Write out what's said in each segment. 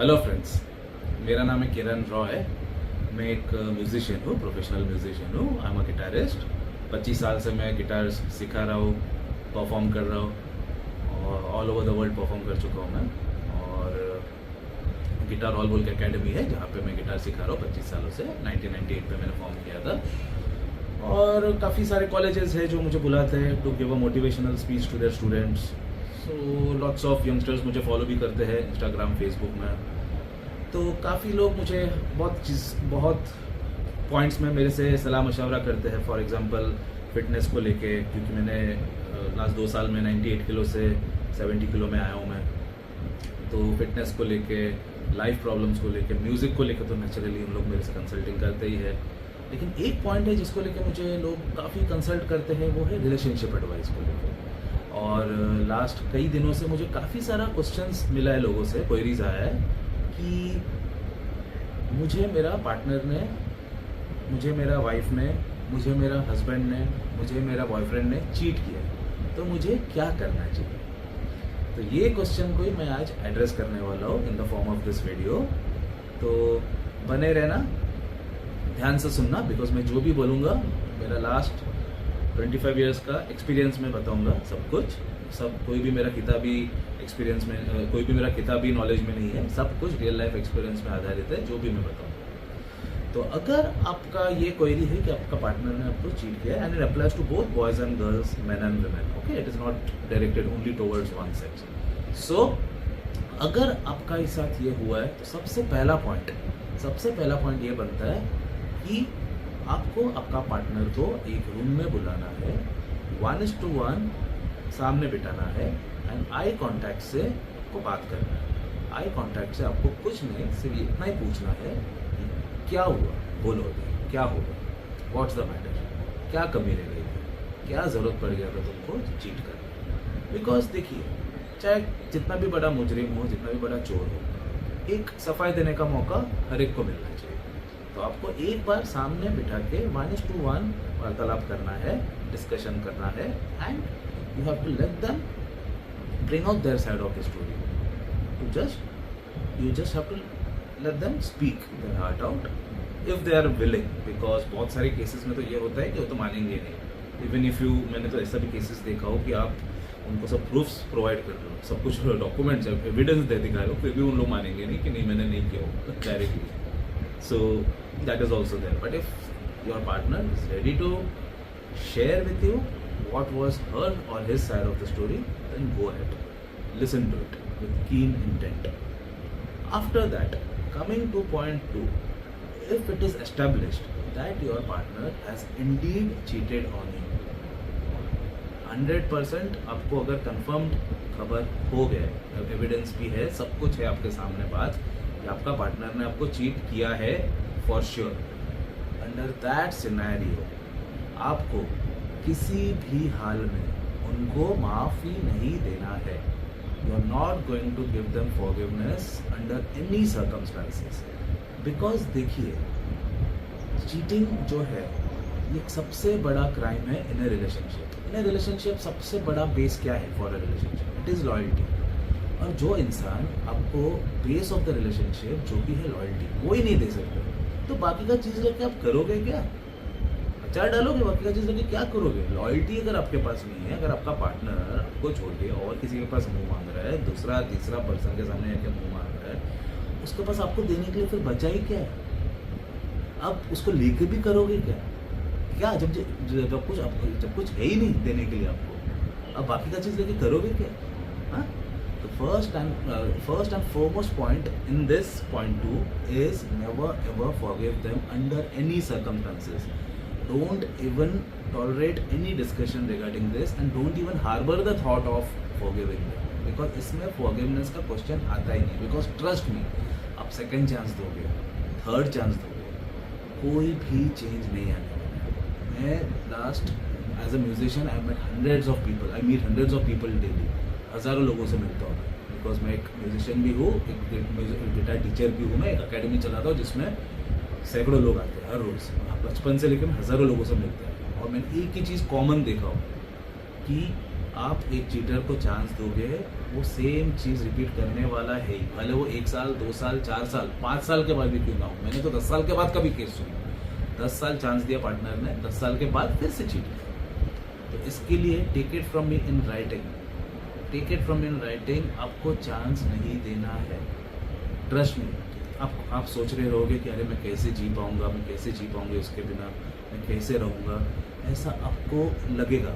Hello friends, मेरा नाम है किरण रॉय। मैं एक म्यूजिशियन हूँ, प्रोफेशनल म्यूजिशियन हूँ। I am a guitarist. 25 साल से मैं गिटार सिखा रहा हूँ, परफॉर्म कर रहा हूँ और all over the world perform कर चुका हूँ मैं। और गिटार हॉल बोल के अकेडमी है जहाँ पे मैं गिटार सिखा रहा हूँ 25 सालों से। 1998 में मैंने फॉर्म किया था। और काफ़ी सारे कॉलेजेस हैं जो मुझे बुलाते हैं to give a motivational speech to their students. So lots of youngsters मुझे फॉलो भी करते हैं इंस्टाग्राम, फेसबुक में। तो काफ़ी लोग मुझे बहुत पॉइंट्स में मेरे से सलाह मशवरा करते हैं। फॉर एग्जांपल फिटनेस को लेके, क्योंकि मैंने लास्ट 2 साल में 98 किलो से 70 किलो में आया हूँ मैं। तो फिटनेस को लेके, लाइफ प्रॉब्लम्स को लेके, म्यूज़िक को लेके तो नेचुरली उन लोग मेरे से कंसल्टिंग करते ही है। लेकिन एक पॉइंट है जिसको लेके मुझे लोग काफ़ी कंसल्ट करते हैं, वो है रिलेशनशिप एडवाइस को लेकर। और लास्ट कई दिनों से मुझे काफ़ी सारा क्वेश्चंस मिला है लोगों से, क्वेरीज आया है कि मुझे मेरा पार्टनर ने, मुझे मेरा वाइफ ने, मुझे मेरा हस्बैंड ने, मुझे मेरा बॉयफ्रेंड ने चीट किया, तो मुझे क्या करना चाहिए। तो ये क्वेश्चन को ही मैं आज एड्रेस करने वाला हूँ in the form of this video. तो बने रहना, ध्यान से सुनना, बिकॉज मैं जो भी बोलूँगा मेरा लास्ट 25 इयर्स का एक्सपीरियंस में बताऊँगा सब कुछ। कोई भी मेरा किताबी एक्सपीरियंस में, कोई भी मेरा किताबी नॉलेज में नहीं है। सब कुछ रियल लाइफ एक्सपीरियंस में आधारित है जो भी मैं बताऊँगा। तो अगर आपका ये क्वेरी है कि आपका पार्टनर ने आपको चीट किया, and it applies to both boys and girls, men and women, okay, it is not directed only towards one sex. So अगर आपका इस साथ ये हुआ है तो सबसे पहला पॉइंट ये बनता है कि आपको आपका पार्टनर को एक रूम में बुलाना है, 1:1 सामने बिठाना है, एंड आई कांटेक्ट से आपको बात करना है। आई कांटेक्ट से आपको कुछ नहीं, सिर्फ इतना ही पूछना है कि क्या हुआ, बोलो क्या हुआ, व्हाट्स द मैटर, क्या कमी रह गई थी, क्या ज़रूरत पड़ गया था तुमको चीट करने। बिकॉज देखिए, चाहे जितना भी बड़ा मुजरिम हो, जितना भी बड़ा चोर हो, एक सफाई देने का मौका हर एक को मिलना चाहिए। तो आपको एक बार सामने बिठा के 1:1 वार्तालाप करना है, डिस्कशन करना है, and you have to let them bring out their side of the story. You just have to let them speak their heart out if they are willing, because बहुत सारे केसेस में तो ये होता है कि वो तो मानेंगे नहीं। इवन इफ यू, मैंने तो ऐसा भी केसेस देखा हो कि आप उनको सब प्रूफ्स प्रोवाइड कर रहे हो, सब कुछ डॉक्यूमेंट्स, एविडेंस दे दिखा रहे हो, फिर भी उन लोग मानेंगे नहीं कि नहीं मैंने नहीं किया हो directly. So that is also there. But if your partner is ready to share with you what was her or his side of the story, then go ahead, listen to it with keen intent. After that, coming to point 2, if it is established that your partner has indeed cheated on you, 100% आपको अगर confirmed खबर हो गया, evidence भी है, सब कुछ है आपके सामने बात कि आपका पार्टनर ने आपको चीट किया है for sure, under that scenario आपको किसी भी हाल में उनको माफ़ी नहीं देना है। You are not going to give them forgiveness under any circumstances. Because देखिए, चीटिंग जो है ये सबसे बड़ा क्राइम है इन ए रिलेशनशिप। सबसे बड़ा बेस क्या है for a relationship? It is loyalty. और जो इंसान आपको बेस ऑफ द रिलेशनशिप जो भी है लॉयल्टी, वो ही नहीं दे सकते, तो बाकी का चीज़ लेके आप करोगे क्या? अचार डालोगे, बाकी का चीज़ लेके क्या करोगे? लॉयल्टी अगर आपके पास नहीं है, अगर आपका पार्टनर आपको छोड़ के और किसी के पास मुंह मांग रहा है, दूसरा तीसरा पर्सन के सामने आके मुंह मांग रहा है, उसके पास आपको देने के लिए फिर बचा ही क्या है? अब उसको लेके भी करोगे क्या? जब कुछ है ही नहीं देने के लिए आपको, अब बाकी का चीज़ लेके करोगे क्या? हाँ, तो first and foremost point in this point 2 is never ever forgive them under any circumstances. Don't even tolerate any discussion regarding this, and don't even harbor the thought of forgiving them, because इसमें forgiveness का question आता ही नहीं। Because trust me, आप second chance दोगे, third chance दोगे, कोई भी चेंज नहीं आने वाला। मैं last as a musician I meet hundreds of people daily, हज़ारों लोगों से मिलता हूँ। बिकॉज मैं एक म्यूजिशियन भी हूँ, एक गिटार टीचर भी हूँ, मैं एक अकेडमी चलाता हूँ जिसमें सैकड़ों लोग आते हैं हर रोज़। बचपन से लेकर हज़ारों लोगों से मिलते हैं, और मैंने एक ही चीज़ कॉमन देखा हो कि आप एक चीटर को चांस दोगे वो सेम चीज़ रिपीट करने वाला है ही, भले वो 1 साल 2 साल 4 साल 5 साल के बाद भी क्यों ना हो। मैंने तो 10 साल के बाद कभी केस सुना, 10 साल चांस दिया पार्टनर ने, 10 साल के बाद फिर से चीट किया। तो इसके लिए take it from me in writing, take it from me in writing. आपको चांस नहीं देना है, ट्रस्ट मी। आप सोच रहे रहोगे कि अरे मैं कैसे जी पाऊँगा, मैं कैसे जी पाऊँगी उसके बिना, मैं कैसे रहूँगा, ऐसा आपको लगेगा,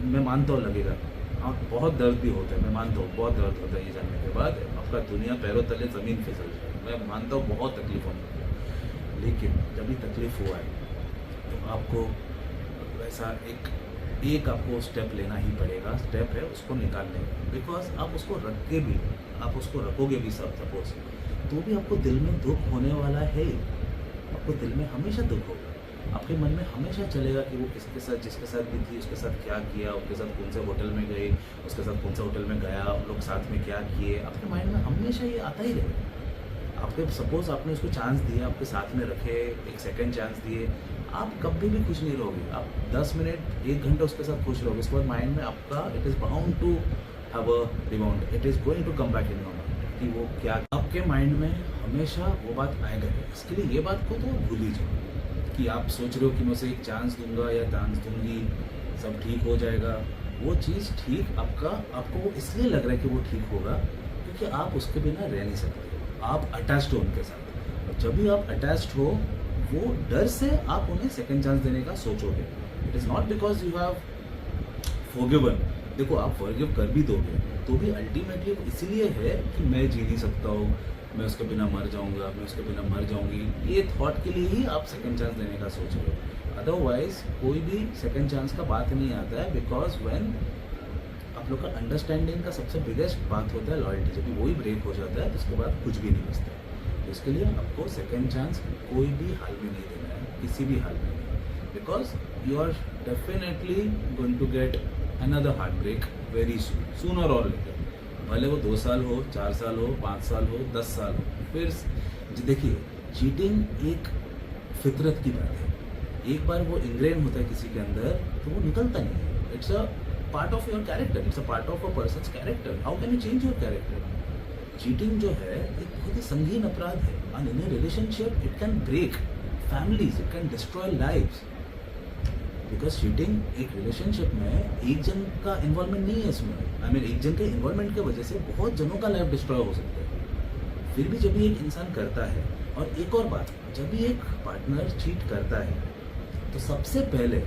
मैं मानता हूँ लगेगा। आप बहुत दर्द भी होता है, मैं मानता हूँ बहुत दर्द होता है। ये जानने के बाद आपका दुनिया पैरों तले ज़मीन फिसल जाए, मैं मानता हूँ बहुत तकलीफ होगी। लेकिन जब भी तकलीफ हुआ है तो आपको वैसा एक आपको स्टेप लेना ही पड़ेगा, स्टेप है उसको निकालने का। बिकॉज आप उसको रख के भी, आप उसको रखोगे भी सब सपोज, तो भी आपको दिल में दुख होने वाला है, आपको दिल में हमेशा दुख होगा। आपके मन में हमेशा चलेगा कि वो किसके साथ, जिसके साथ भी थी उसके साथ क्या किया, उसके साथ कौन से होटल में गए, उसके साथ कौन सा होटल में गया, उन लोग साथ में क्या किए, आपके माइंड में हमेशा ये आता ही रहेगा। आपके सपोज आपने उसको चांस दिया, आपके साथ में रखे, एक सेकंड चांस दिए, आप कभी भी खुश नहीं रहोगे। आप 10 मिनट 1 घंटा उसके साथ खुश रहोगे, उसके बाद माइंड में आपका it is bound to have a rebound, it is going to come back in your mind कि वो क्या आपके माइंड में हमेशा वो बात आएगा। इसके लिए ये बात को तो भूल ही जाओ कि आप सोच रहे हो कि मैं उसे एक चांस दूंगा या चांस दूंगी सब ठीक हो जाएगा। वो चीज़ ठीक आपको वो इसलिए लग रहा है कि वो ठीक होगा क्योंकि आप उसके बिना रह नहीं सकते, आप अटैच्ड हो उनके साथ। और जब भी आप अटैच्ड हो, वो डर से आप उन्हें सेकंड चांस देने का सोचोगे। It is not because you have forgiven. देखो, आप फॉरगिव कर भी दोगे तो भी अल्टीमेटली इसीलिए है कि मैं जी नहीं सकता हूँ, मैं उसके बिना मर जाऊंगा, मैं उसके बिना मर जाऊंगी, ये थॉट के लिए ही आप सेकंड चांस देने का सोच रहे हो। अदरवाइज कोई भी सेकंड चांस का बात नहीं आता है। बिकॉज व्हेन आप लोग का अंडरस्टैंडिंग का सबसे बिगेस्ट बात होता है लॉयल्टी, जब भी वही ब्रेक हो जाता है तो उसके बाद कुछ भी नहीं बचता। तो इसके लिए आपको सेकंड चांस कोई भी हाल में नहीं देना है, किसी भी हाल में नहीं। Because you are definitely going to get another heart break very sooner और लेटर, भले वो 2 साल हो, 4 साल हो, 5 साल हो, 10 साल हो। फिर देखिए, चीटिंग एक फितरत की बात है, एक बार वो इंग्रेन होता है किसी के अंदर तो वो निकलता नहीं है। It's a part of your character, it's a part of a person's character. How can you change your character? Cheating जो है एक बहुत ही संगीन अपराध है, and in a relationship it can break families, it can destroy lives. Because cheating एक relationship में एक जन का इन्वॉल्वमेंट नहीं है इसमें, आई मीन एक जन के इन्वॉल्वमेंट की वजह से बहुत जनों का लाइफ डिस्ट्रॉय हो सकता है। फिर भी जब भी एक इंसान करता है, और एक और बात, जब भी एक पार्टनर चीट करता है तो सबसे पहले,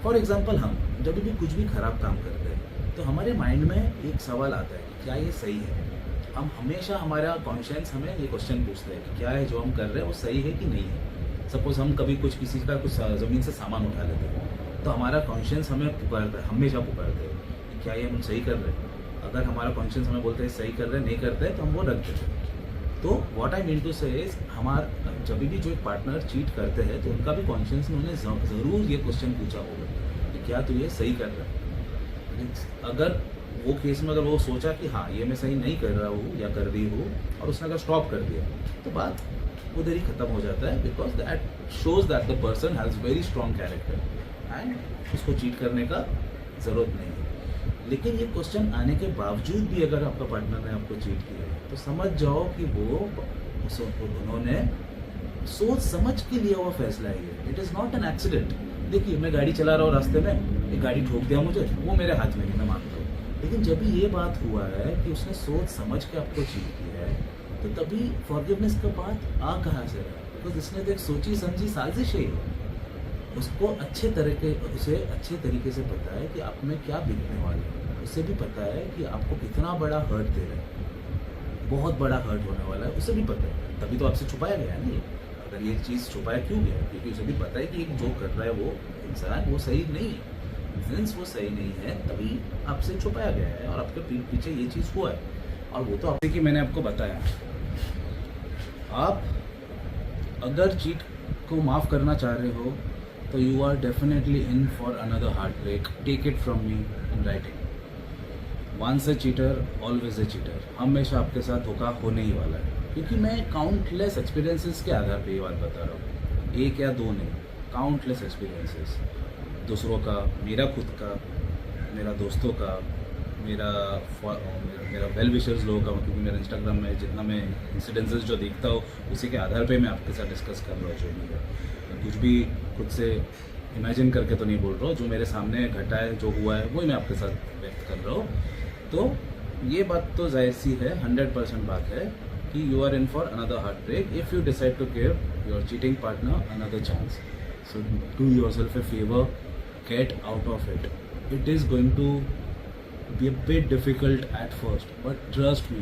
फॉर एग्जांपल हम जब भी कुछ भी खराब काम करते हैं तो हमारे माइंड में एक सवाल आता है कि क्या ये सही है। हम हमेशा, हमारा कॉन्शियंस हमें ये क्वेश्चन पूछता है कि क्या है जो हम कर रहे हैं वो सही है कि नहीं है। सपोज हम कभी किसी का कुछ ज़मीन से सामान उठा लेते हैं तो हमारा कॉन्शियंस हमें पुकारता है, हमेशा पुकारता है कि क्या ये हम सही कर रहे हैं। अगर हमारा कॉन्शियंस हमें बोलता है सही कर रहे हैं, नहीं करते हैं, तो हम वो रख देते हैं। तो what I mean to say is, जब भी जो एक पार्टनर चीट करते हैं तो उनका भी कॉन्शियंस ने उन्हें ज़रूर ये क्वेश्चन पूछा होगा कि क्या तू ये सही कर रहा है। अगर वो केस में अगर वो सोचा कि हाँ ये मैं सही नहीं कर रहा हूँ या कर रही हूँ, और उसने अगर स्टॉप कर दिया तो बात उधर ही खत्म हो जाता है। Because that shows that the person has very strong character and उसको चीट करने का ज़रूरत नहीं है। लेकिन ये क्वेश्चन आने के बावजूद भी अगर आपका पार्टनर ने आपको चीट किया तो समझ जाओ कि उन्होंने सोच समझ के लिया हुआ फैसला है। It is not an accident. देखिए, मैं गाड़ी चला रहा हूँ, रास्ते में एक गाड़ी ठोक दिया मुझे, वो मेरे हाथ में नहीं, मैं मानता हूँ। लेकिन जब भी ये बात हुआ है कि उसने सोच समझ के आपको चीट किया है तो तभी फॉरगिवनेस का बात आ कहाँ से रहा? बिकॉज इसने तो एक सोची समझी साजिश है। उसे अच्छे तरीके से पता है कि आप में क्या बिकने वाले है। उसे भी पता है कि आपको कितना बड़ा हर्ट दे रहा है, बहुत बड़ा हर्ट होने वाला है, उसे भी पता है। तभी तो आपसे छुपाया गया है ना। अगर ये चीज़ छुपाया क्यों गया? क्योंकि उसे भी पता है कि एक जो कर रहा है वो इंसान वो सही नहीं है। सिंस वो सही नहीं है तभी आपसे छुपाया गया है और आपके पीछे ये चीज़ हुआ है। और वो तो आपसे कि मैंने आपको बताया, आप अगर चीट को माफ़ करना चाह रहे हो तो you are definitely in for another heart break. Take it from me in writing. Once a cheater always a cheater. हमेशा आपके साथ धोखा होने ही वाला है, क्योंकि मैं काउंटलेस एक्सपीरियंसेस के आधार पे ये बात बता रहा हूँ। एक या दो नहीं, काउंटलेस एक्सपीरियंसेस, दूसरों का, मेरा खुद का, मेरा दोस्तों का, मेरा वेल विशर्स लोगों का, क्योंकि मेरा इंस्टाग्राम में जितना मैं इंसिडेंसेस जो देखता हूँ उसी के आधार पे मैं आपके साथ डिस्कस कर रहा हूँ। जो भी है, मैं कुछ भी खुद से इमेजिन करके तो नहीं बोल रहा हूँ, जो मेरे सामने घटा है, जो हुआ है, वही मैं आपके साथ व्यक्त कर रहा हूँ। तो ये बात तो जाहिर सी है, 100% बात है कि you are in for another heart break if you decide to give your cheating partner another chance. So do yourself a favour, get out of it. It is going to be a bit difficult at first, but trust me,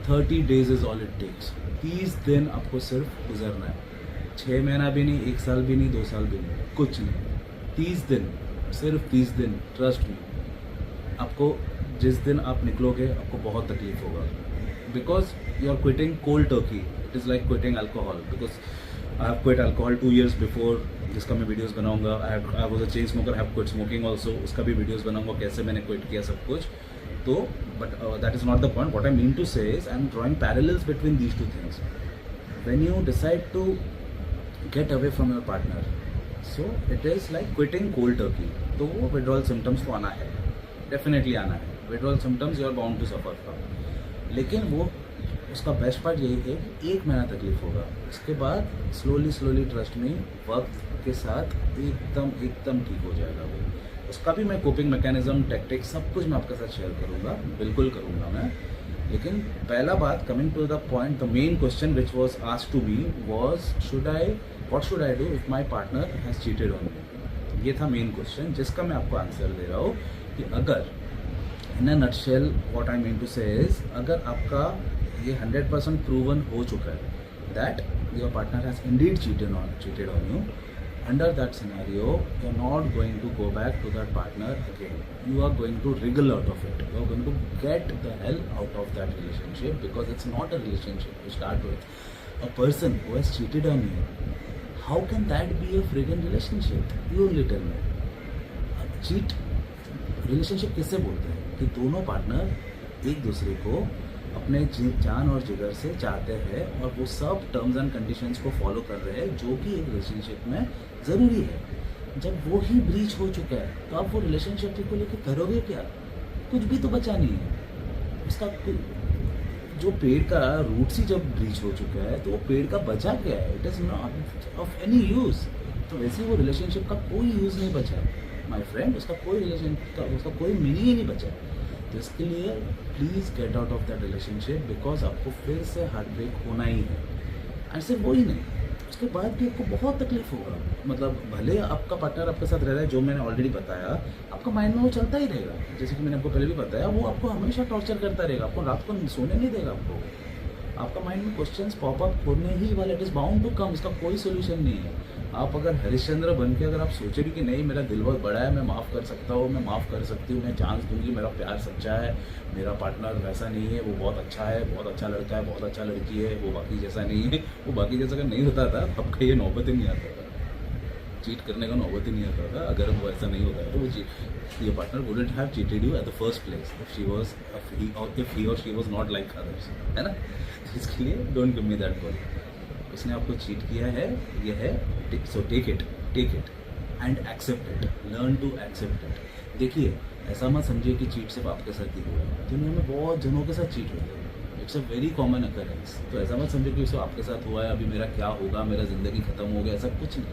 30 days is all it takes. 30 दिन आपको सिर्फ गुजरना है, 6 महीना भी नहीं, 1 साल भी नहीं, 2 साल भी नहीं, कुछ नहीं, 30 दिन, सिर्फ 30 दिन। ट्रस्ट मी, आपको जिस दिन आप निकलोगे आपको बहुत तकलीफ होगा, because you are quitting cold turkey. It is like quitting alcohol, because I have quit alcohol 2 years before, जिसका मैं वीडियोस बनाऊंगा। I was a chain smoker, have quit smoking also, उसका भी वीडियोस बनाऊंगा कैसे मैंने क्विट किया सब कुछ। तो but that is not the point. What I mean to say is I am drawing parallels between these two things. When you decide to get away from your partner, so it is like quitting cold turkey. तो वो withdrawal symptoms तो आना है, definitely आना है। Withdrawal symptoms you are bound to suffer from, लेकिन वो उसका बेस्ट पार्ट यही है कि 1 महीना तकलीफ होगा, उसके बाद स्लोली ट्रस्ट में वक्त के साथ एकदम ठीक हो जाएगा वो। उसका भी मैं कोपिंग मैकेनिज्म, टैक्टिक्स, सब कुछ मैं आपके साथ शेयर करूँगा, बिल्कुल करूँगा मैं। लेकिन पहला बात, coming to the point, the main question which was asked to me was what should I do if my partner has cheated on me. ये था मेन क्वेश्चन, जिसका मैं आपको आंसर दे रहा हूँ कि अगर in a nutshell what I mean to say is, अगर आपका ये 100% प्रूवन हो चुका है that your partner has indeed cheated on you, under that scenario you are not going to go back to that partner again. You are going to wriggle out of it. You are going to get the hell out of that relationship, because it's not a relationship to start with. A person who has cheated on you, how can that be a friggin' relationship? You only tell me. Cheat relationship किससे बोलते हैं कि दोनों partner एक दूसरे को अपने जान और जिगर से चाहते हैं और वो सब टर्म्स एंड कंडीशंस को फॉलो कर रहे हैं जो कि एक रिलेशनशिप में ज़रूरी है। जब वो ही ब्रीच हो चुका है तो आप वो रिलेशनशिप को लेकर करोगे क्या? कुछ भी तो बचा नहीं है। इसका जो पेड़ का रूट्स ही जब ब्रीच हो चुका है तो वो पेड़ का बचा क्या है? It is not of any use. तो वैसे वो रिलेशनशिप का कोई यूज़ नहीं बचा है माई फ्रेंड, उसका कोई रिलेशनशिप का उसका कोई मीनिंग ही नहीं बचा है। तो इसके लिए please get out of that relationship, because आपको फिर से हार्ट ब्रेक होना ही है। एंड सिर्फ वही नहीं, उसके बाद भी आपको बहुत तकलीफ होगा। मतलब भले आपका पार्टनर आपके साथ रह रहा है, जो मैंने ऑलरेडी बताया, आपका माइंड में वो चलता ही रहेगा। जैसे कि मैंने आपको पहले भी बताया, वो आपको हमेशा टॉर्चर करता रहेगा, आपको रात को सोने नहीं देगा। आपका माइंड में क्वेश्चंस पॉपअप होने ही वाले, it is bound to come. इसका कोई सोल्यूशन नहीं है। आप अगर हरिश्चंद्र बन के अगर आप सोचे भी कि नहीं मेरा दिल बहुत बड़ा है, मैं माफ़ कर सकता हूँ, मैं माफ़ कर सकती हूँ, मैं चांस दूंगी, मेरा प्यार सच्चा है, मेरा पार्टनर वैसा नहीं है, वो बहुत अच्छा है, बहुत अच्छा लड़का है, बहुत अच्छा लड़की है, वो बाकी जैसा नहीं है, वो बाकी जैसा अगर नहीं होता था आपका ये नौबत ही नहीं आता था, चीट करने का नौबत ही नहीं आता था। अगर वो ऐसा नहीं होता तो वो your partner wouldn't have cheated you at the first place if he और she was not like others, है ना। इसके लिए don't give me that ball. उसने आपको चीट किया है, ये है, so take it and accept it, learn to accept it. देखिए, ऐसा मत समझिए कि चीट सिर्फ आपके साथ ही हुआ है, दुनिया में बहुत जनों के साथ चीट होते हैं, it's a very common occurrence. तो ऐसा मत समझिए कि सिर्फ आपके साथ हुआ है, अभी मेरा क्या होगा, मेरा ज़िंदगी ख़त्म हो गया, ऐसा कुछ नहीं।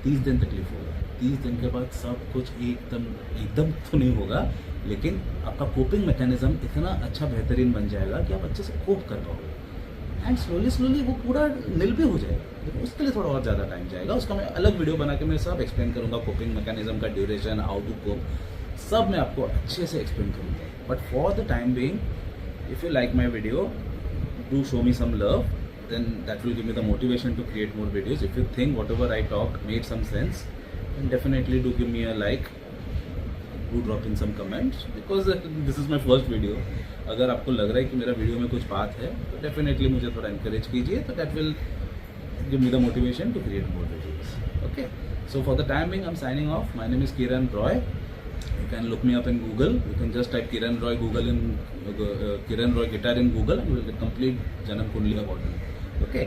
30 दिन तकलीफ होगा, 30 दिन के बाद सब कुछ एकदम तो नहीं होगा, लेकिन आपका कोपिंग मैकेनिज्म इतना अच्छा बेहतरीन बन जाएगा कि आप अच्छे से कोप कर पाओगे, एंड स्लोली वो पूरा नील भी हो जाएगा। लेकिन उसके लिए थोड़ा और ज़्यादा टाइम जाएगा, उसका मैं अलग वीडियो बना के मैं सब एक्सप्लेन करूँगा, कोपिंग मैकेनिज्म का ड्यूरेशन, हाउ टू कोप, सब मैं आपको अच्छे से एक्सप्लेन करूँगा। But for the time being, if you like my video, do show me some love, then that will give me the motivation to create more videos. If you think whatever I talked made some sense, then definitely do give me a like, do drop in some comments, because this is my first video. अगर आपको लग रहा है कि मेरा video में कुछ बात है तो डेफिनेटली मुझे थोड़ा encourage कीजिए, तो that will give me the motivation to create more videos. Okay, so for the time being I'm signing off. My name is Kiran Roy. You can look me up in Google. You can just type Kiran Roy Kiran Roy guitar in Google, and you will get complete Janam Kundli about me. Okay.